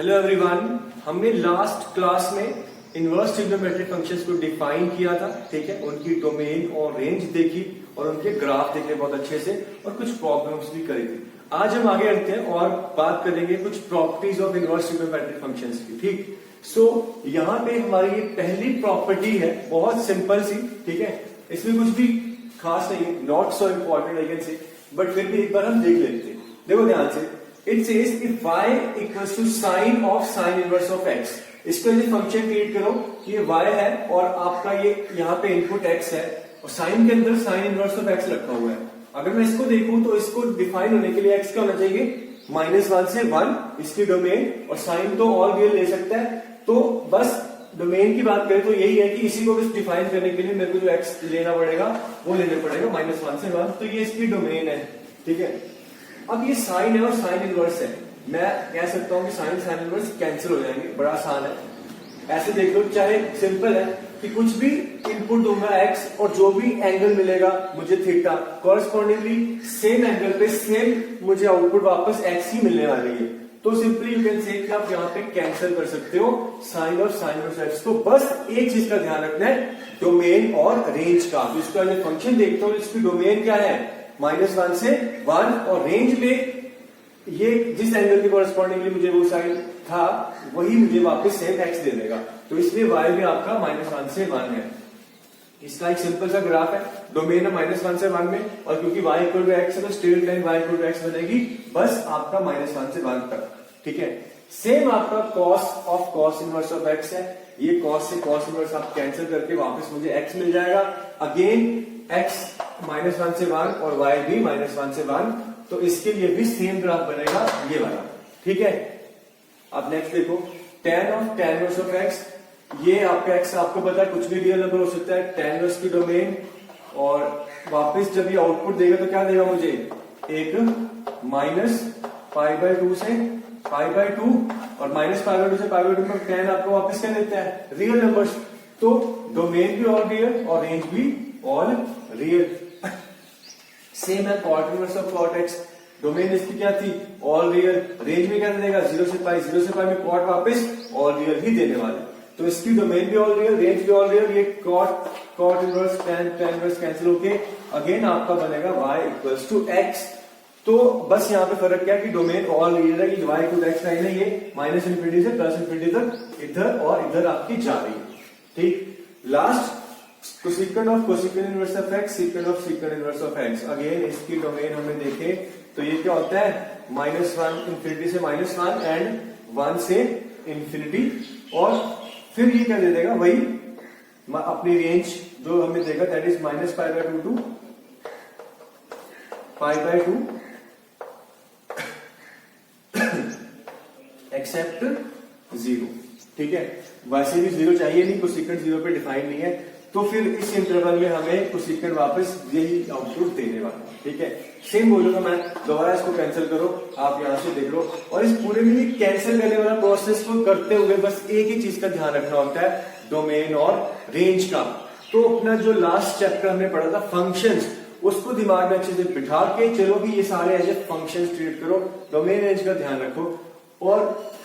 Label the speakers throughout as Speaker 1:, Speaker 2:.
Speaker 1: Hello everyone, हमने last class में inverse trigonometric functions को डिफाइन किया था। ठीक है, उनकी डोमेन और रेंज देखी और उनके ग्राफ देखे बहुत अच्छे से और कुछ प्रॉब्लम्स भी करी थी। आज हम आगे बढ़ते हैं और बात करेंगे कुछ properties of inverse trigonometric functions की। ठीक, सो यहाँ पे हमारी ये पहली प्रॉपर्टी है, बहुत सिंपल सी। ठीक है, इसमें कुछ भी खास नहीं है, not so important I can से, बट फिर भी एक बार हम देख लेते हैं। देखो ध्यान से, it says if y equals to sine of sine inverse of x। इसका ये फंक्शन क्रिएट करो कि ये y है और आपका ये यहाँ पे इनपुट x है और साइन के अंदर साइन इनवर्स ऑफ x रखा हुआ है। अगर मैं इसको देखूं तो इसको डिफाइन होने के लिए x क्या होना चाहिए, -1 से 1 इसकी डोमेन, और साइन तो ऑल रियल ले सकता है। तो बस डोमेन की बात करें तो यही है कि इसी को बस डिफाइन करने के लिए मेरे को जो x लेना पड़ेगा वो लेना पड़ेगा -1 से 1। तो ये इसकी डोमेन है। ठीक है, अब ये साइन है और साइन इनवर्स है, मैं कह सकता हूं कि साइन साइन इनवर्स कैंसिल हो जाएंगे, बड़ा आसान है। ऐसे देख लो, चाहे सिंपल है कि कुछ भी इनपुट दूंगा x और जो भी एंगल मिलेगा मुझे थीटा, कॉरेस्पॉन्डिंगली सेम एंगल पे सेम मुझे आउटपुट वापस x ही मिलने वाली है। तो सिंपली यू कैन से कि आप यहाँ पे कैंसिल कर सकते हो साइन और साइन इनवर्स x। तो बस एक चीज का ध्यान रखना है, डोमेन और रेंज का। तो इसका जो फंक्शन देखते हो, इसकी डोमेन क्या है, -1 से 1, और रेंज में ये जिस एंगल के कॉरेस्पॉन्डिंगली मुझे वो साइन था वही मुझे वापस सेम x दे देगा। तो इसलिए y भी आपका -1 से 1 है। इसका एक सिंपल सा ग्राफ है, डोमेन है -1 से 1 में, और क्योंकि y इक्वल टू x है तो straight line y equal to x बनेगी, बस आपका -1 से 1 तक। ठीक है, सेम आपका cos of cos inverse of x है, ये cos से cos इनवर्स आप कैंसिल करके वापस मुझे x मिल जाएगा। अगेन x -1 से 1 और y भी -1 से 1, तो इसके लिए भी सेम ग्राफ बनेगा ये वाला। ठीक है, अब नेक्स्ट देखो, tan of tan inverse of x, ये आपका x आपको पता है कुछ भी रियल नंबर हो सकता है, tan इनवर्स की डोमेन, और वापस जब ये आउटपुट देगा तो क्या देगा मुझे, एक -π/2 से π/2, और -π/2 से π/2 में tan आपको वापस क्या देता है, रियल नंबर्स। तो डोमेन भी ऑल रियल और रेंज भी ऑल रियल। सेम है cot inverse of cot x, domain इसकी क्या थी, ऑल रियल, रेंज में क्या देगा 0 से π, 0 से π में cot वापस ऑल रियल ही देने वाले। तो इसकी डोमेन भी ऑल रियल, रेंज भी ऑल रियल, ये cot inverse tan inverse cancel होके अगेन आपका बनेगा y इक्वल्स टू x। तो बस यहाँ पे फर्क क्या है कि डोमेन ऑल रियल है, ये y equal to x line है, ये -∞ से +∞ तक इधर और इधर आपकी जा रही है। ठीक, last cosecant of cosecant inverse of x, secant of secant inverse of x। Again इसकी डोमेन हमें देखे तो ये क्या होता है, -1 ∞ से -1 एंड 1 से ∞, और फिर ये क्या दे देगा, वही अपनी रेंज जो हमें देगा, दैट इज -π/2 टू π/2 एक्सेप्ट 0। ठीक है, वैसे भी 0 चाहिए नहीं, कोसेकेंट 0 पे डिफाइन नहीं है, तो फिर इस इंटरवल में हमें कोसेकेंट वापस यही आउटपुट देने वाला है। ठीक है, सेम बोलूंगा मैं, दोबारा इसको कैंसिल करो, आप यहां से देख लो, और इस पूरे में कैंसिल करने वाला प्रोसेस को करते हुए बस एक ही चीज का ध्यान रखना होता है, डोमेन और रेंज का। तो अपना जो लास्ट चैप्टर हमने पढ़ा था फंक्शंस, उसको दिमाग में अच्छे से बिठा के चलो कि ये सारे ऐसे फंक्शंस ट्रीट करो, डोमेन रेंज का ध्यान रखो, और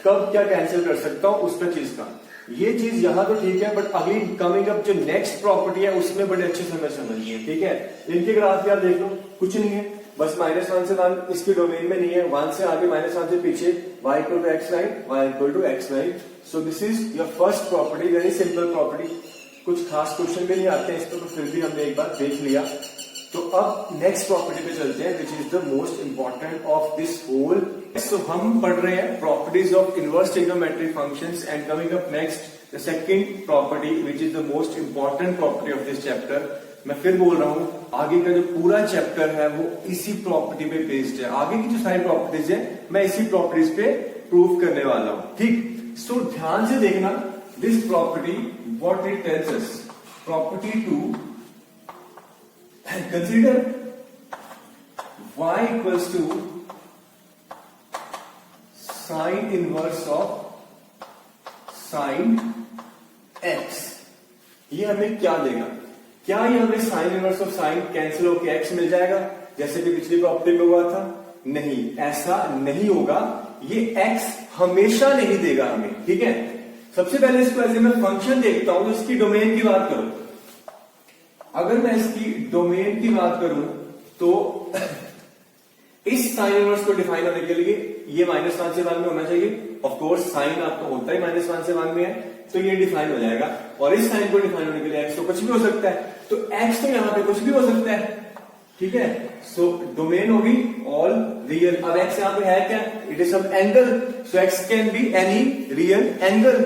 Speaker 1: कब क्या कैंसिल कर सकता हूं उसका चीज का। ये चीज यहां तो ठीक है, बट अगली कमिंग अप जो नेक्स्ट प्रॉपर्टी है उसमें बड़े अच्छे से समझनी है। ठीक है, इनके ग्राफ यार देख लो, कुछ नहीं है, बस -1 से 1 इसकी डोमेन में नहीं है, 1 से आगे -1 से पीछे y equal to x line, y equal to x line. So this is your first property, very simple property, कुछ खास क्वेश्चन भी नहीं आते हैं इसको, तो फिर भी हमने एक बार देख लिया। तो अब नेक्स्ट प्रॉपर्टी पे चलते हैं, which is the most important of this whole. So हम पढ़ रहे हैं properties of inverse trigonometric functions, and coming up next the second property which is the most important property of this chapter. मैं फिर बोल रहा हूं, आगे का जो पूरा चैप्टर है वो इसी प्रॉपर्टी पे बेस्ड है, आगे की जो सारी प्रॉपर्टीज है मैं इसी प्रॉपर्टीज पे प्रूव करने वाला हूं। ठीक, सो ध्यान से देखना, this property what it tells us, property 2, consider y equals to sin inverse of sin x। ये हमें क्या देगा, क्या ये हमें sin inverse of sin cancel होकर x मिल जाएगा जैसे कि पिछली प्रॉपर्टी में हुआ था? नहीं, ऐसा नहीं होगा। ये x हमेशा नहीं देगा हमें, ठीक है। सबसे पहले इसको ऐसे मैं फंक्शन देखता हूं, तो इसकी डोमेन की बात करूं, अगर मैं इसकी डोमेन की बात करूं तो इस साइन इनवर्स को डिफाइन होने के लिए ये -1 से 1 में होना चाहिए। ऑफ कोर्स साइन आपका होता ही -1 से 1 में है, तो ये डिफाइन हो जाएगा। और इस साइन को डिफाइन होने के लिए x तो कुछ भी हो सकता है, तो x तो यहां पे कुछ भी हो सकता है, ठीक है। सो डोमेन होगी ऑल रियल। अब x यहां पे है क्या, it is some angle, so x can be any real angle.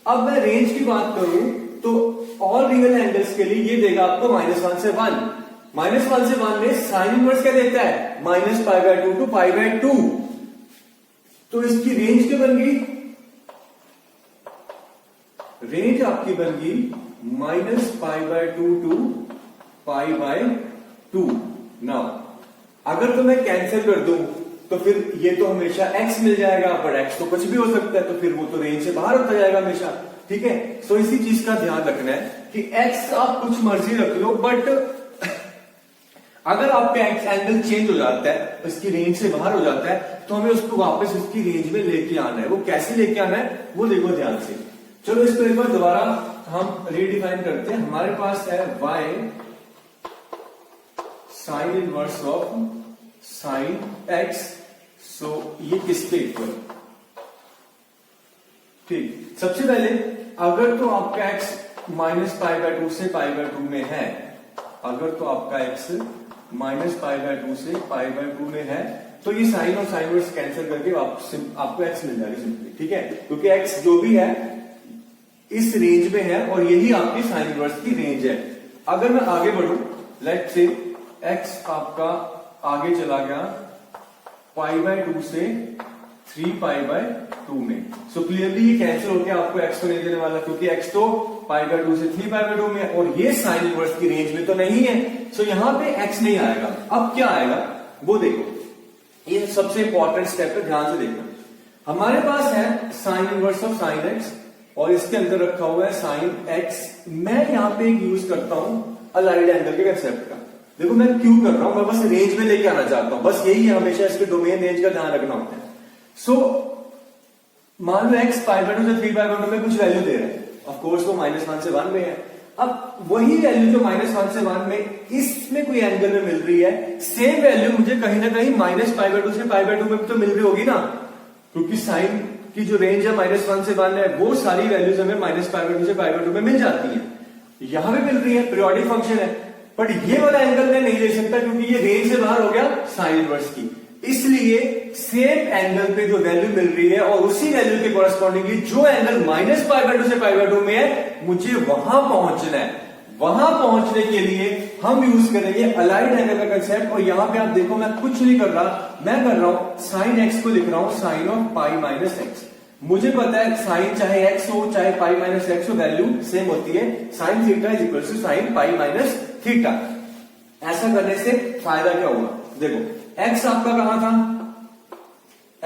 Speaker 1: अब मैं रेंज की बात करूं तो ऑल रियल एंगल्स के लिए ये देगा आपको -1 से 1। -1 से 1 में साइन इनवर्स क्या देता है, -π/2 टू π/2। तो इसकी रेंज क्या बन गई, रेंज आपकी बन गई -π/2 टू π/2। नाउ अगर तो मैं कैंसिल कर दूं तो फिर ये तो हमेशा x मिल जाएगा, बट x तो कुछ भी हो सकता है, तो फिर वो तो रेंज से बाहर होता जाएगा हमेशा, ठीक है। सो इसी चीज का ध्यान रखना है कि x आप कुछ मर्जी रख लो, बट अगर आपका x एंगल चेंज हो जाता है, इसकी रेंज से बाहर हो जाता है, तो हमें उसको वापस इसकी रेंज में लेके आना है। वो कैसे लेके आना है वो देखो ध्यान से। चलो इसको एक बार दोबारा हम रीडिफाइन करते हैं। हमारे पास है y sign inverse of sine x, सो ये किसके इक्वल, ठीक। सबसे पहले अगर तो आपका x -π/2 से π/2 में है, अगर तो आपका x -π/2 से π/2 में है, तो ये साइन और साइन इनवर्स कैंसिल करके आपको x मिल जाएगी सिंपली, ठीक है। क्योंकि x जो भी है इस रेंज में है और यही आपकी साइन इनवर्स की रेंज है। अगर मैं आगे बढ़ूं, लेट्स से x आपका आगे चला गया π/2 से 3π/2 में, सो क्लियरली ये कैंसिल होकर आपको x को नहीं देने वाला, क्योंकि x तो π/2 से 3π/2 में है और ये साइन इनवर्स की रेंज में तो नहीं है, सो यहां पे x नहीं आएगा। अब क्या आएगा वो देखो, ये सबसे इंपॉर्टेंट स्टेप है, ध्यान से देखना। हमारे पास है sign inverse of sine x और इसके अंदर रखा हुआ है साइन x। मैं यहां पे एक यूज करता हूं अलाइड एंगल के कंसेप्ट का। देखो मैं क्यों कर रहा हूं, मैं बस रेंज में लेके आना चाहता हूं, बस यही है, हमेशा इसके डोमेन रेंज का ध्यान रखना होता है। सो मान लो x π/2 से 3π/2 में कुछ वैल्यू दे रहा है, ऑफ कोर्स वो -1 से 1 में है। अब वही वैल्यू जो -1 से 1 में इसमें कोई एंगल में मिल रही है, सेम वैल्यू मुझे कहीं ना कहीं -π/2 से π/2 में तो मिल रही होगी ना, क्योंकि साइन की जो रेंज है -1 से 1 है, वो सारी वैल्यूज हमें -π/2 से π/2 में मिल जाती है, यहां भी मिल रही है, पीरियोडिक फंक्शन है। बट ये वाला एंगल मैं नहीं ले सकता क्योंकि ये रेंज से बाहर हो गया साइन इनवर्स की, इसलिए सेम एंगल पे जो वैल्यू मिल रही है और उसी वैल्यू के कॉरेस्पॉन्डिंगली जो एंगल -π/2 से π/2 में है, मुझे वहां पहुंचना है। वहां पहुंचने के लिए हम यूज करेंगे अलाइड एंगल का कंसेप्ट। और यहां पे आप देखो मैं कुछ नहीं कर रहा, मैं कर रहा हूं साइन x को लिख रहा हूं साइन ऑफ π-x। मुझे पता है साइन चाहे x हो चाहे π-x हो, वैल्यू सेम होती है, sine theta is equal to sine π-थीटा। ऐसा करने से फायदा क्या होगा, देखो x आपका कहां था,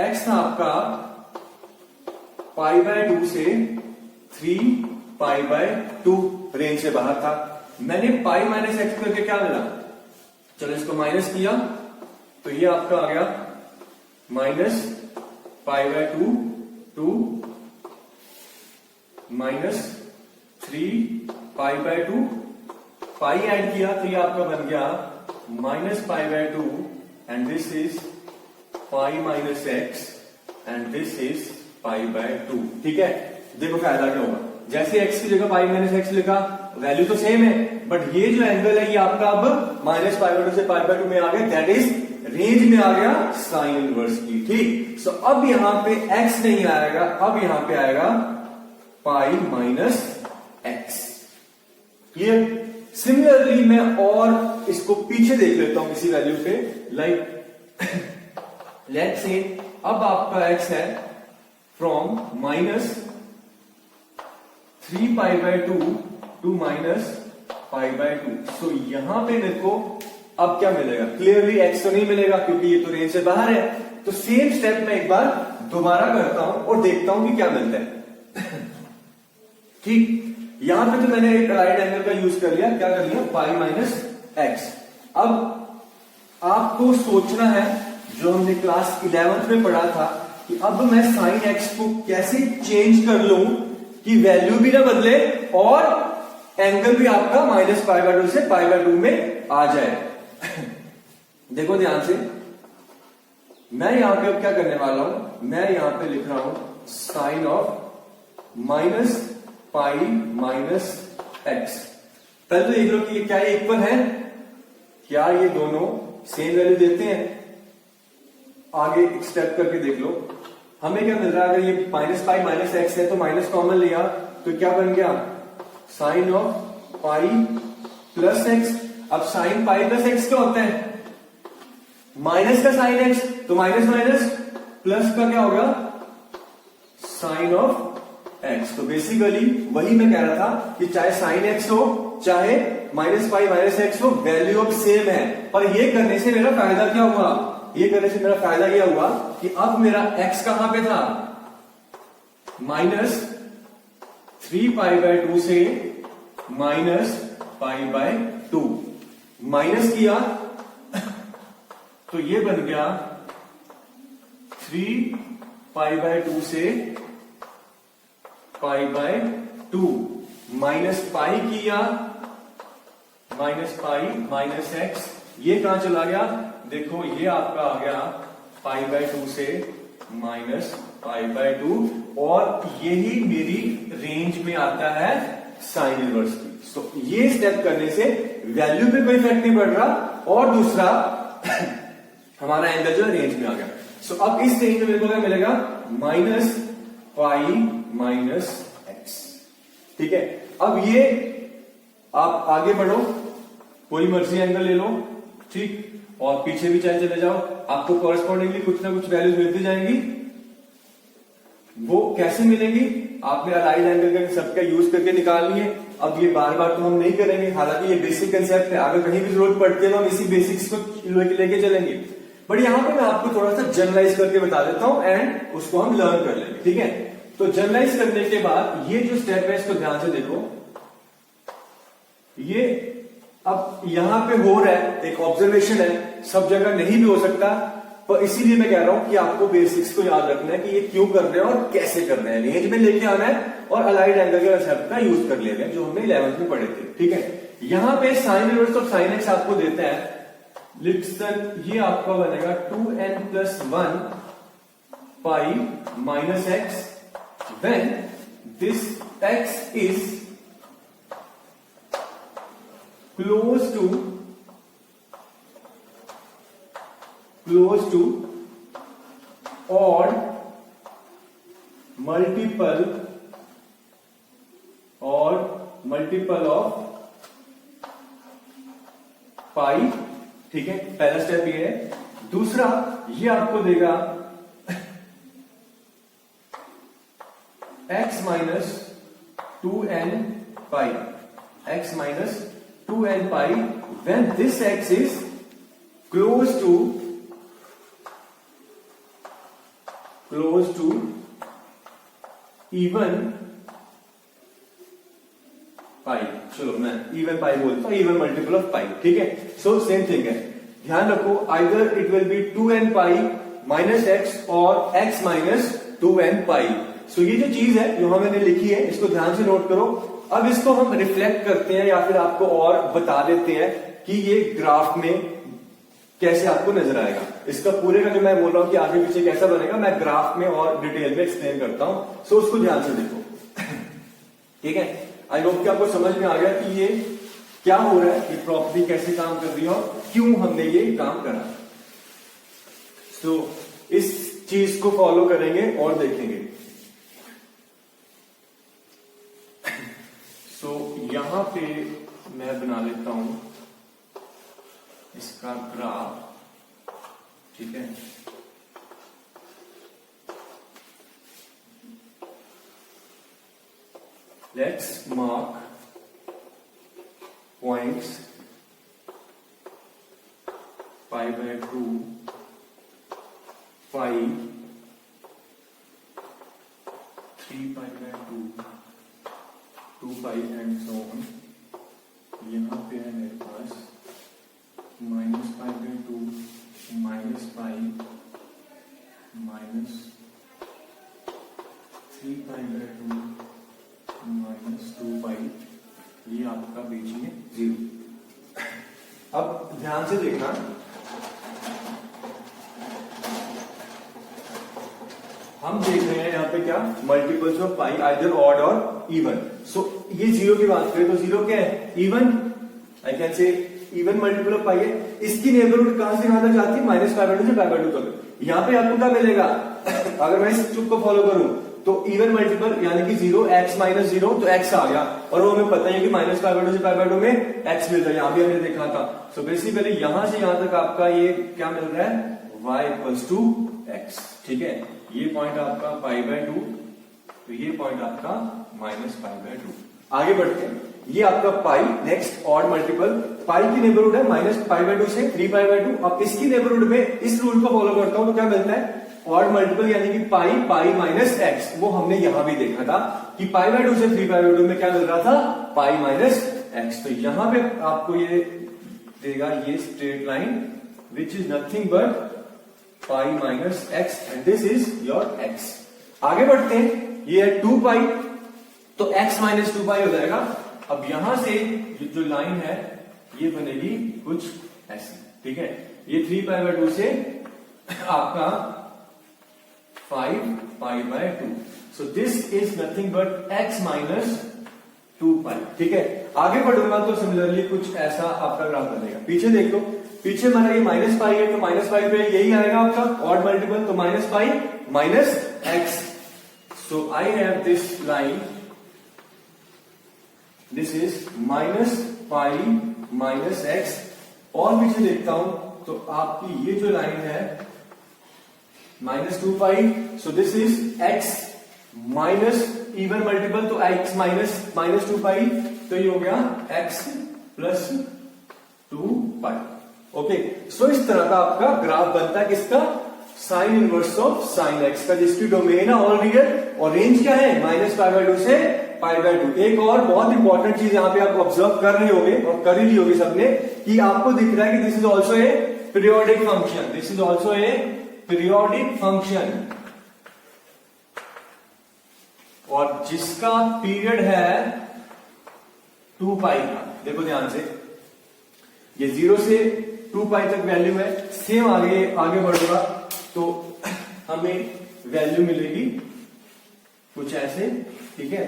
Speaker 1: x था आपका π/2 से 3π/2, रेंज से बाहर था। मैंने π-x करके क्या मिला, चलो इसको माइनस किया तो ये आपका आ गया -π/2 टू -3π/2, पाई ऐड किया तो ये आपका बन गया -π/2 and this is π-x and this is π/2, ठीक है। देखो फायदा क्या होगा, जैसे x की जगह π-x लिखा, वैल्यू तो सेम है, बट ये जो एंगल है ये आपका अब -π/2 से π/2 में आ गया, दैट इज रेंज में आ गया साइन इनवर्स की, ठीक। सो अब यहां पे x नहीं आएगा, अब यहां पे आएगा π-x। क्लियर। सिमिलरली मैं और इसको पीछे देख लेता हूं किसी वैल्यू पे, लाइक लेट्स से अब आपका x है फ्रॉम -3π/2 टू -π/2। सो यहां पे मेरे को अब क्या मिलेगा, क्लियरली x तो नहीं मिलेगा क्योंकि ये तो रेंज से बाहर है। तो सेम स्टेप मैं एक बार दोबारा करता हूं और देखता हूं कि क्या मिलता है। ठीक, यहां पे तो मैंने एक राइट एंगल का यूज कर लिया, क्या कर लिया, π-x। अब आपको सोचना है, जो हमने क्लास 11th में पढ़ा था कि अब मैं साइन एक्स को कैसे चेंज कर लूं कि वैल्यू भी ना बदले और एंगल भी आपका -π/2 से π/2 में आ जाए। देखो ध्यान से, मैं यहां पे अब क्या करने वाला हूं, मैं यहां पे लिख रहा हूं साइन ऑफ -π-x। पहले तो देख लो कि क्या ये इक्वल है, क्या ये दोनों सेम वैल्यू देते हैं। आगे एक स्टेप करके देख लो, हमें क्या मिल रहा है, अगर ये -π -x है तो माइनस कॉमन लिया तो क्या बन गया sine of pi plus x. अब साइन पाई प्लस एक्स क्या होता है, माइनस का साइन एक्स, तो माइनस माइनस प्लस का क्या होगा साइन ऑफ एक्स। तो बेसिकली वही मैं कह रहा था कि चाहे साइन एक्स हो चाहे -π - x हो, वैल्यू अब सेम है। पर ये करने से मेरा फायदा क्या हुआ, ये करने से मेरा फायदा यह हुआ कि अब मेरा x कहां पे था, -3π/2 से -π/2 माइनस किया तो ये बन गया 3π/2 से π/2 माइनस पाई किया -π - x, ये कहां चला गया, देखो ये आपका आ गया π/2 से -π/2 और यही मेरी रेंज में आता है साइन इनवर्स की। सो ये स्टेप करने से वैल्यू पे कोई इफेक्ट नहीं पड़ रहा और दूसरा हमारा एंगल जो है रेंज में आ गया। सो अब इस रेंज में मेरे को क्या मिलेगा -π - x। ठीक है, अब ये आप आगे बढ़ो, कोई मर्जी एंगल ले लो, ठीक, और पीछे भी चाहे चले जाओ, आपको कॉरेस्पॉन्डिंगली कुछ ना कुछ वैल्यूज मिलती जाएंगी। वो कैसे मिलेंगी, आपने अलाइड एंगल का सबका यूज करके निकालनी है। अब ये बार बार तो हम नहीं करेंगे, हालांकि ये बेसिक कंसेप्ट है, अगर कहीं भी जरूरत पड़ती है तो हम इसी बेसिक्स को लेके चलेंगे। बट यहां पे मैं आपको थोड़ा सा जनरलाइज करके बता देता हूं एंड उसको हम लर्न कर लेंगे। ठीक है, तो जनरलाइज करने के बाद ये जो स्टेप है इसको ध्यान से देखो, ये अब यहां पे हो रहा है, एक ऑब्जर्वेशन है, सब जगह नहीं भी हो सकता, पर इसीलिए मैं कह रहा हूं कि आपको बेसिक्स को याद रखना है कि ये क्यों कर रहे हैं और कैसे कर रहे हैं, रेंज में लेके आना है और अलाइड एंगल के कंसेप्ट का यूज कर लेना है जो हमने 11th में पढ़े थे। ठीक है, यहां पे sign inverse of sine x आपको देता है, लिटसन ये आपका बनेगा 2n+1 π - x when this x is close to odd multiple of पाई। ठीक है, पहला स्टेप ये है। दूसरा ये आपको देगा x - 2n pi, x - 2n pi when this x is close to even पाई। चलो मैं इवन पाई बोलता हूं, इवन मल्टीपल ऑफ पाई। ठीक है, सो सेम थिंग है, ध्यान रखो, either it will be 2n pi minus x और x - 2n पाई। सो ये जो चीज है जो हमने लिखी है इसको ध्यान से नोट करो। अब इसको हम रिफ्लेक्ट करते हैं या फिर आपको और बता देते हैं कि ये ग्राफ में कैसे आपको नजर आएगा। इसका पूरे का जो मैं बोल रहा हूं कि आगे पीछे कैसा बनेगा, मैं ग्राफ में और डिटेल में एक्सप्लेन करता हूं। सो उसको ध्यान से देखो। ठीक है, आई होप कि आपको समझ में आ गया कि ये क्या हो रहा है, ये प्रॉपर्टी कैसे काम कर रही है और क्यों हमने ये काम करा। सो इस चीज को फॉलो करेंगे और देखेंगे। सो यहां पे मैं बना लेता हूं इसका ग्राफ। ठीक है, let's mark points π/2 5 3π/2 2π and so on. यहां पे है मेरे पास -π/2 -π 3π/2 माइनस 2π, ये आपका बीच में 0। अब ध्यान से देखना, हम देख रहे हैं यहाँ पे क्या multiples of pi, either odd और इवन। सो ये 0 की बात करें तो 0 क्या है, even. I can say even multiple of pi है। इसकी नेबरहुड कहां से कहां तक जाती है, -π/2 से π/2 तक। यहाँ पे आपको क्या मिलेगा अगर मैं इस ट्रिक को फॉलो करूं तो इवन मल्टीपल यानी कि 0, x माइनस 0 तो x आ गया, और वो हमें पता है कि -π/2 से π/2 में x मिल रहा है, यहाँ भी हमने देखा था। सो बेसिकली यहां से यहां तक आपका ये क्या मिल रहा है, y = x। ठीक है, ये पॉइंट आपका π/2, तो ये पॉइंट आपका -π/2। आगे बढ़ते हैं, ये आपका पाई। नेक्स्ट ऑड मल्टीपल, पाई की नेबरहुड है -π/2 से 3π/2। अब इसकी नेबरहुड में इस रूल को फॉलो करता हूं तो क्या मिलता है, ऑड मल्टीपल यानी कि पाई माइनस एक्स। वो हमने यहां भी देखा था कि π/2 से 3π/2 में क्या मिल रहा था, पाई माइनस एक्स। तो यहां पे आपको ये देगा ये straight line which is nothing but pi minus x, and this is your x. आगे बढ़ते हैं, ये है 2π, तो x माइनस 2π हो जाएगा। अब यहां से जो लाइन है ये बनेगी कुछ ऐसी। ठीक है, ये 3π/2 से आपका 5π/2। So this is nothing but x minus 2π। ठीक है, आगे बढ़ूंगा तो सिमिलरली कुछ ऐसा आपका ग्राफ बनेगा। पीछे देख लो, पीछे हमारा ये -π है तो -π पे यही आएगा आपका ऑड मल्टीपल, तो -π minus x। So I have this line, this is -π minus x। और पीछे देखता हूं तो आपकी ये जो लाइन है -2π, so this is x minus even multiple, तो x माइनस 2π, तो ये हो गया x प्लस 2π। ओके, सो इस तरह का आपका ग्राफ बनता है किसका, sign inverse of sine x का, जिसकी डोमेन है ऑल रियल और रेंज क्या है -π/2 से π/2। एक और बहुत इंपॉर्टेंट चीज यहां पे आप ऑब्जर्व कर रहे होंगे और कर ही ली होगी सबने, कि आपको दिख रहा है कि this is also a periodic function, this is also a periodic function, और जिसका पीरियड है 2π का। देखो ध्यान से, ये 0 से 2π तक वैल्यू है। सेम आगे बढ़ेगा तो हमें वैल्यू मिलेगी कुछ ऐसे। ठीक है,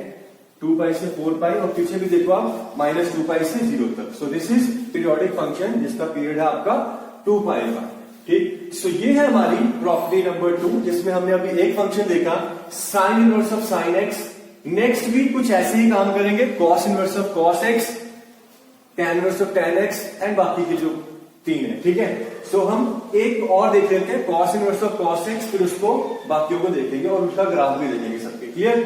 Speaker 1: 2π से 4π, और पीछे भी देखो आप -2π से 0 तक। सो दिस इज पीरियोडिक फंक्शन जिसका पीरियड है आपका 2π का। ठीक, सो ये है हमारी प्रॉपर्टी नंबर 2, जिसमें हमने अभी एक फंक्शन देखा sign inverse of sine x. Next भी कुछ ऐसे ही काम करेंगे, cos inverse of cos x, tan inverse of tan x, and बाकी के जो 3 है। ठीक है, सो हम एक और देख लेते हैं cos inverse of cos x, फिर उसको बाकियों को देखेंगे और उसका ग्राफ भी देखेंगे सबके। क्लियर?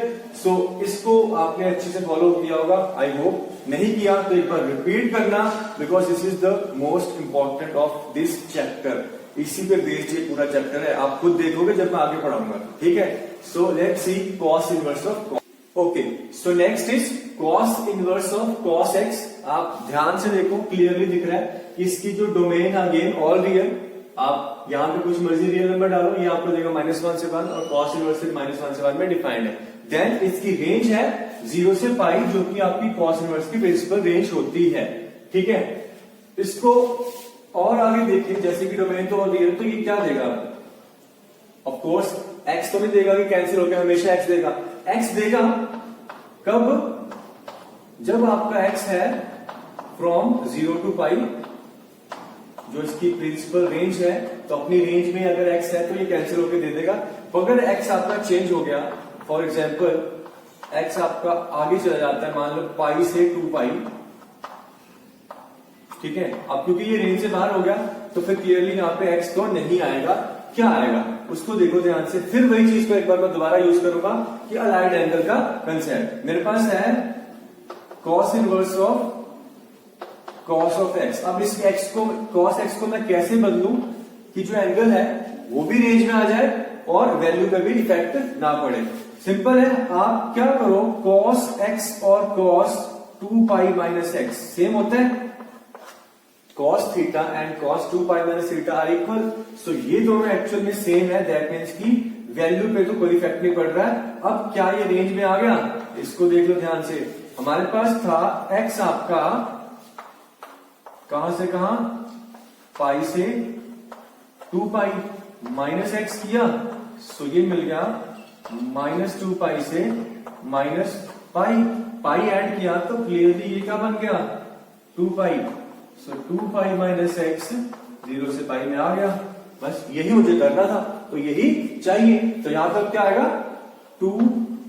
Speaker 1: सो इसको आपने अच्छे से फॉलो किया होगा, आई होप। नहीं किया तो एक बार रिपीट करना, because this is the most important of this chapter. इसी पे बेस्ड ये पूरा चैप्टर है, आप खुद देखोगे जब मैं आगे पढ़ाऊंगा। ठीक है, so let's see cos inverse of cos. Okay, so next is cos inverse of cos x. आप ध्यान से देखो, क्लियरली दिख रहा है कि इसकी जो डोमेन अगेन ऑल रियल। आप यहां पे कुछ मर्जी रियल नंबर डालो, ये आपको देगा -1 से 1, और कॉस इनवर्स -1 से 1 में डिफाइंड है। देन इसकी रेंज है 0 से π, जो कि आपकी कॉस इनवर्स की प्रिंसिपल रेंज होती है। ठीक है, इसको और आगे देखें, जैसे कि डोमेन तो ऑल रियल, तो ये क्या देगा, ऑफ कोर्स x तो नहीं देगा कि कैंसिल होकर, हमेशा x देगा। x देगा कब, जब आपका x है फ्रॉम 0 to π, जो इसकी प्रिंसिपल रेंज है। तो अपनी रेंज में अगर x है तो ये कैंसिल होकर दे देगा। अगर x आपका चेंज हो गया, फॉर एग्जाम्पल x आपका आगे चला जाता है, मान लो π से 2π। ठीक है, अब क्योंकि ये रेंज से बाहर हो गया तो फिर क्लियरली यहाँ पे x तो नहीं आएगा। क्या आएगा उसको देखो ध्यान से। फिर वही चीज को एक बार मैं दोबारा यूज करूंगा कि अलाइड एंगल का कंसेप्ट। मेरे पास है cos inverse of cos of x. अब इस x को, कॉस एक्स को मैं कैसे बदलूं कि जो एंगल है वो भी रेंज में आ जाए और वैल्यू पे भी इफेक्ट ना पड़े। सिंपल है, आप क्या करो, कॉस एक्स और कॉस 2π माइनस एक्स सेम होता है। cos theta and cos 2 pi minus theta are equal. So ये दोनों एक्चुअल में सेम है, दैट मीन्स की वैल्यू पे तो कोई इफेक्ट नहीं पड़ रहा है। अब क्या ये रेंज में आ गया, इसको देख लो ध्यान से। हमारे पास था x आपका कहां से कहां, पाई से 2 पाई माइनस एक्स किया, सो ये मिल गया माइनस 2 पाई से माइनस पाई, पाई ऐड किया तो क्लियरली ये क्या बन गया 2 पाई। सो 2 पाई माइनस एक्स 0 से पाई में आ गया। बस यही मुझे करना था, तो यही चाहिए। तो यहां तक क्या आएगा 2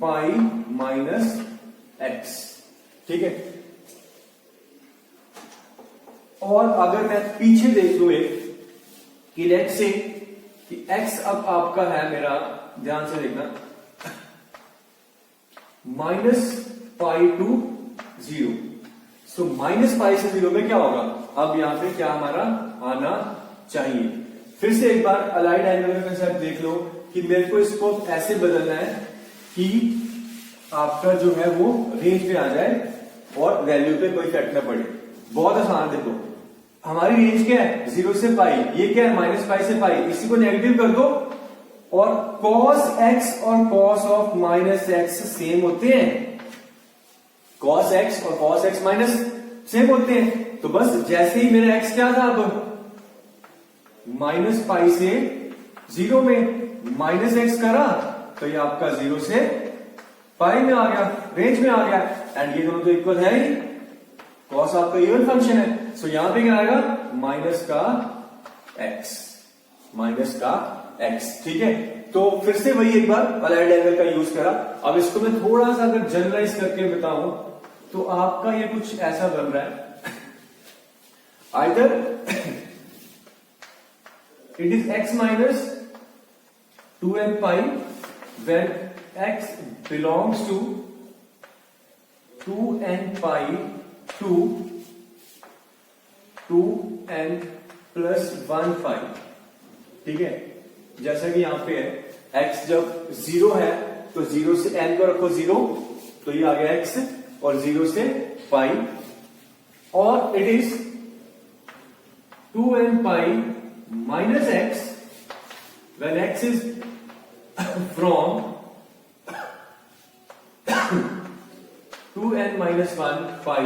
Speaker 1: पाई माइनस एक्स, ठीक है। और अगर मैं पीछे देख लू एक कि लेट्स से कि x अब आपका है मेरा, ध्यान से देखना, minus pi to 0। So minus pi से 0 में क्या होगा, अब यहां पे क्या हमारा आना चाहिए। फिर से एक बार अलाइड एंगल का कंसेप्ट देख लो कि मेरे को इसको ऐसे बदलना है कि आपका जो है वो रेंज में आ जाए और वैल्यू पे कोई इफेक्ट ना पड़े। बहुत आसान, देखो हमारी रेंज क्या है 0 से पाई, ये क्या है माइनस पाई से पाई, इसी को नेगेटिव कर दो और cos x और cos of minus x same होते हैं। cos x और cos x माइनस सेम होते हैं। तो बस जैसे ही मेरा x क्या था अब माइनस पाई से 0 में माइनस एक्स करा तो ये आपका 0 से पाई में आ गया, रेंज में आ गया। एंड ये दोनों तो इक्वल है ही, cos आपका इवन फंक्शन है। सो यहां पे क्या आएगा माइनस का x, माइनस का x, ठीक है। तो फिर से वही एक बार अलाइड एंगल का यूज करा। अब इसको मैं थोड़ा सा अगर जनरलाइज करके बताऊं तो आपका ये कुछ ऐसा बन रहा है, either it is x minus 2n pi when x belongs to 2n pi to 2n plus 1 pi, ठीक है। जैसा कि यहां पे है x जब 0 है तो 0 से n को रखो 0, तो ये आ गया x, और 0 से pi, और it is 2n pi minus x when x is from 2n minus 1 pi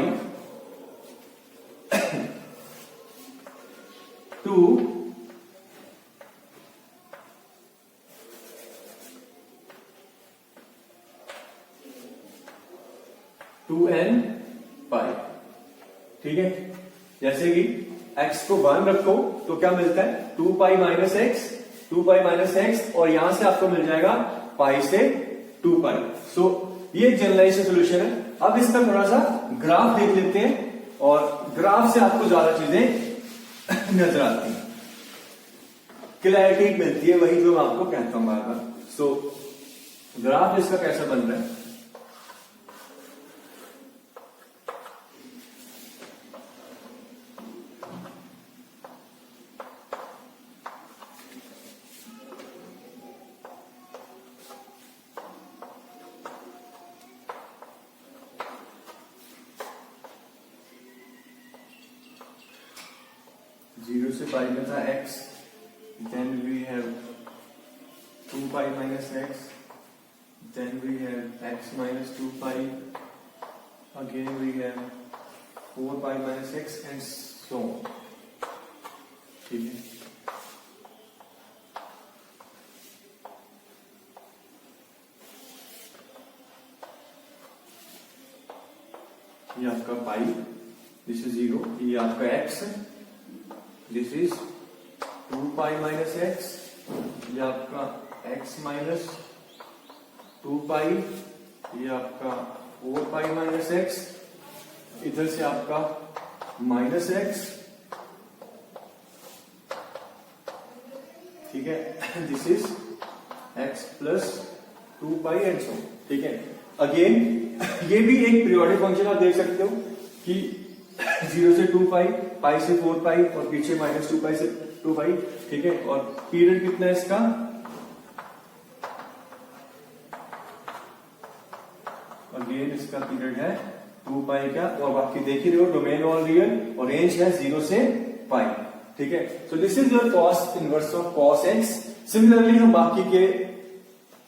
Speaker 1: to 2n pi, ठीक है। जैसे कि x को 1 रखो तो क्या मिलता है 2 pi minus x, 2 pi minus x, और यहां से आपको मिल जाएगा पाई से 2 पाई। सो ये जनरलाइज सोल्यूशन है। अब इसका थोड़ा सा ग्राफ देख लेते हैं, और ग्राफ से आपको ज्यादा चीजें नजर आती हैं, क्लैरिटी मिलती है, वही जो मैं आपको कहता हूं बार बार। सो ग्राफ इसका कैसा बन रहा है, जीरो से पाई में था x, then we have 2 pi minus x, then we have x minus 2 pi, again we have 4 pi minus x and so on, ठीक है। ये आपका पाई, दिस इज 0, ये आपका x, this is 2 pi minus x, ये आपका x माइनस 2 पाई, ये आपका 4 पाई माइनस एक्स, इधर से आपका माइनस एक्स, ठीक है। This is x plus 2 pi and सो, ठीक है। अगेन ये भी एक पीरियोडिक फंक्शन आप देख सकते हो कि 0 से 2 पाई, पाई से 4 पाई, और पीछे माइनस 2 पाई से 2 पाई, ठीक है। और पीरियड कितना है इसका, अगेन इसका पीरियड है 2 पाई का, और बाकी देख ही रहे हो डोमेन और रियल, और रेंज है 0 से पाई, ठीक है। सो this is your cos inverse of cos x. Similarly हम बाकी के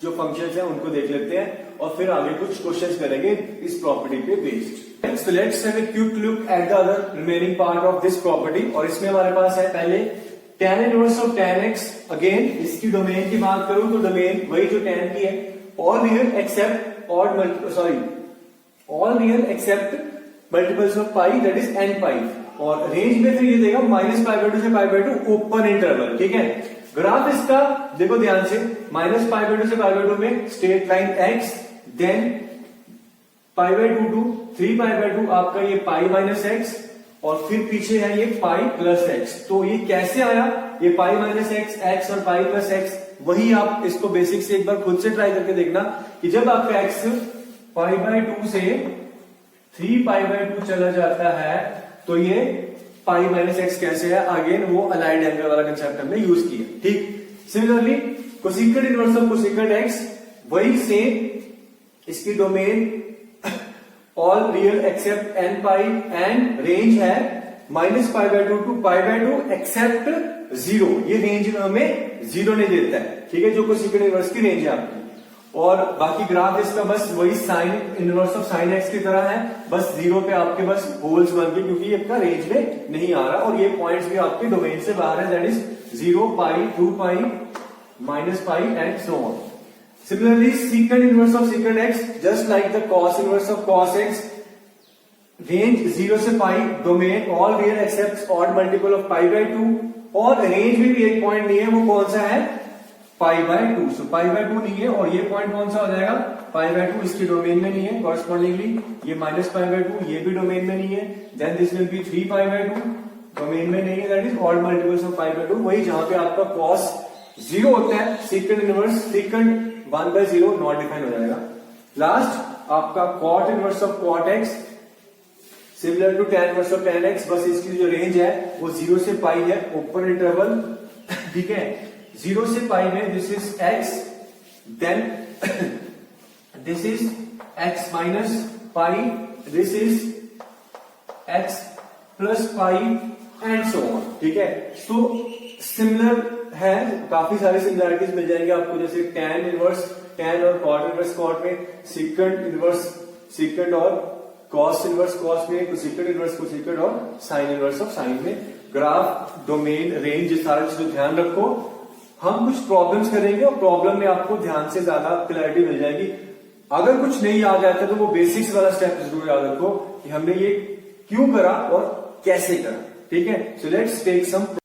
Speaker 1: जो फंक्शंस हैं उनको देख लेते हैं और फिर आगे कुछ क्वेश्चंस करेंगे इस प्रॉपर्टी पे based. So let's have a quick look at the other remaining part of this property. और इसमें हमारे पास है पहले tan inverse of tan x। Again इसकी डोमेन की बात करूं तो डोमेन वही जो tan की है, all real except all real except multiples of pi, that is n pi. और रेंज में फिर ये देगा -π/2 से π/2 ओपन इंटरवल, ठीक है। ग्राफ इसका देखो ध्यान से, -π/2 से π/2 में straight line x, then π/2 to 3π/2 आपका ये पाई माइनस एक्स, और फिर पीछे है ये पाई प्लस एक्स। तो ये कैसे आया, ये पाई माइनस एक्स, एक्स और पाई प्लस एक्स, वही आप इसको बेसिक से एक बार खुद से ट्राई करके देखना कि जब आपका एक्स π/2 से 3π/2 चला जाता है तो ये पाई माइनस एक्स कैसे है, अगेन वो अलाइंड एंगल वाला कंसेप्ट हमने यूज किया, ठीक। Similarly cosecant inverse of cosecant x, वही सेम, इसकी domain all real except n pi and range है -π/2 टू π/2 एक्सेप्ट 0। ये रेंज हमें 0 नहीं देता है, ठीक है, जो कोसेकेंट इनवर्स की रेंज है आपकी। और बाकी ग्राफ इसका बस वही sign inverse of sine x की तरह है, बस 0 पे आपके बस होल्स बन के, क्योंकि ये आपका रेंज में नहीं आ रहा और ये पॉइंट्स भी आपके डोमेन से बाहर है, that is 0, pi, 2 pi, -π and so on. Similarly, secant inverse of secant x, just like the cos inverse of cos x, range 0 से पाई, domain all real except odd multiple of π/2, और range में भी एक point नहीं है, वो कौन सा है, π/2। सो π/2 नहीं है, और ये पॉइंट कौन सा हो जाएगा, π/2 इसकी डोमेन में नहीं है, कॉरेस्पॉन्डिंगली ये -π/2 ये भी डोमेन में नहीं है, then this will be 3π/2 domain में नहीं है, that is odd multiples of π/2, वही जहां पे आपका cos 0 होता है, secant inverse secant 1/0 not define हो जाएगा। लास्ट आपका cot inverse of cot x, similar to tan inverse of tan x, बस इसकी जो रेंज है वो 0 से पाई है, ओपन इंटरवल, ठीक है। 0 से पाई में this is x, then this is x minus pi, this is x plus pi and so on, ठीक है। तो सिमिलर है, काफी सारी सिमिलरिटीज मिल जाएंगे आपको, जैसे tan इनवर्स tan और cot इनवर्स cot में, secant इनवर्स secant और cos इनवर्स cos में, कोसेकेंट इनवर्स कोसेकेंट और sin इनवर्स ऑफ sin में। ग्राफ, डोमेन, रेंज, सारा चीज ध्यान रखो। हम कुछ प्रॉब्लम्स करेंगे और प्रॉब्लम में आपको ध्यान से ज्यादा क्लैरिटी मिल जाएगी। अगर कुछ नहीं याद आता तो वो बेसिक्स वाला स्टेप जरूर याद रखो कि हमने ये क्यों करा और कैसे करा, ठीक है। So let's take some